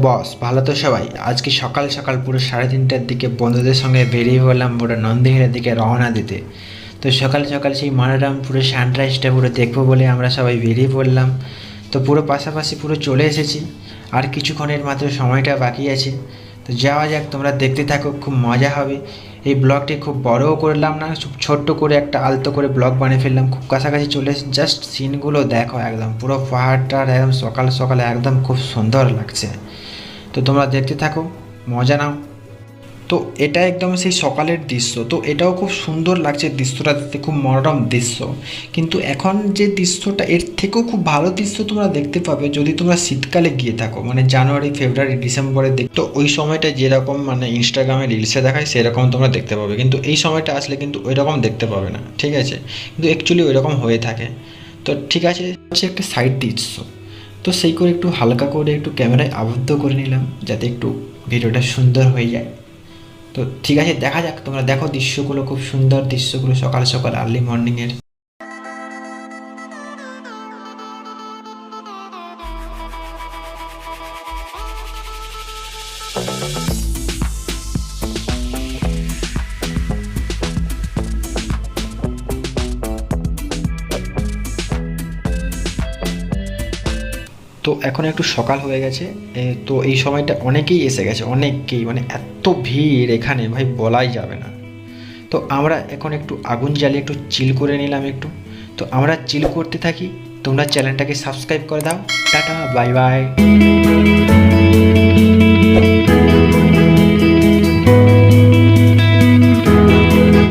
বস ভালো তো সবাই। আজকে সকাল সকাল পুরো 3:30টার দিকে বন্ধুদের সঙ্গে বেরিয়ে পড়লাম পুরো নন্দীগ্রামের দিকে রওনা দিতে। তো সকাল সকাল সেই মনোরম পুরো সানরাইজটা পুরো দেখবো বলে আমরা সবাই বেরিয়ে পড়লাম। তো পুরো পাশাপাশি পুরো চলে এসেছি, আর কিছুক্ষণের মাত্র সময়টা বাকি আছে। তো যাওয়া যাক, তোমরা দেখতে থাকো, খুব মজা হবে। এই ব্লগটি খুব বড়ও করলাম না, খুব ছোট্ট করে একটা আলতো করে ব্লগ বানিয়ে ফেললাম। খুব কাছাকাছি চলে এসে জাস্ট সিনগুলো দেখো, একদম পুরো পাহাড়টার একদম সকাল সকালে একদম খুব সুন্দর লাগছে। তো তোমরা দেখতে থাকো, মজা নাও। তো এটা একদম সেই সকালের দৃশ্য, তো এটাও খুব সুন্দর লাগছে, দৃশ্যটা দেখতে খুব মনোরম দৃশ্য। কিন্তু এখন যে দৃশ্যটা, এর থেকেও খুব ভালো দৃশ্য তোমরা দেখতে পাবে যদি তোমরা শীতকালে গিয়ে থাকো, মানে জানুয়ারি ফেব্রুয়ারি ডিসেম্বরে তো ওই সময়টা যেরকম মানে ইনস্টাগ্রামে রিলসে দেখায় সেরকম তোমরা দেখতে পাবে, কিন্তু এই সময়টা আসলে কিন্তু ওই রকম দেখতে পাবে না, ঠিক আছে? কিন্তু অ্যাকচুয়ালি ওই রকম হয়ে থাকে। তো ঠিক আছে, হচ্ছে একটা সাইড দৃশ্য। তো সেই করে একটু হালকা করে একটু ক্যামেরায় আবদ্ধ করে নিলাম যাতে একটু ভিডিওটা সুন্দর হয়ে যায়। তো ঠিক আছে, দেখা যাক, তোমরা দেখো দৃশ্যগুলো, খুব সুন্দর দৃশ্যগুলো সকাল সকাল আর্লি মর্নিংয়ের। তো এখন একটু সকাল হয়ে গেছে, তো এই সময়টা অনেকেই এসে গেছে, অনেকেই, মানে এত ভিড় এখানে ভাই বলাই যাবে না। তো আমরা এখন একটু আগুন জ্বালিয়ে একটু চিল করে নিলাম একটু। তো আমরা চিল করতে থাকি, তোমরা চ্যানেলটাকে সাবস্ক্রাইব করে দাও। Tata, bye bye.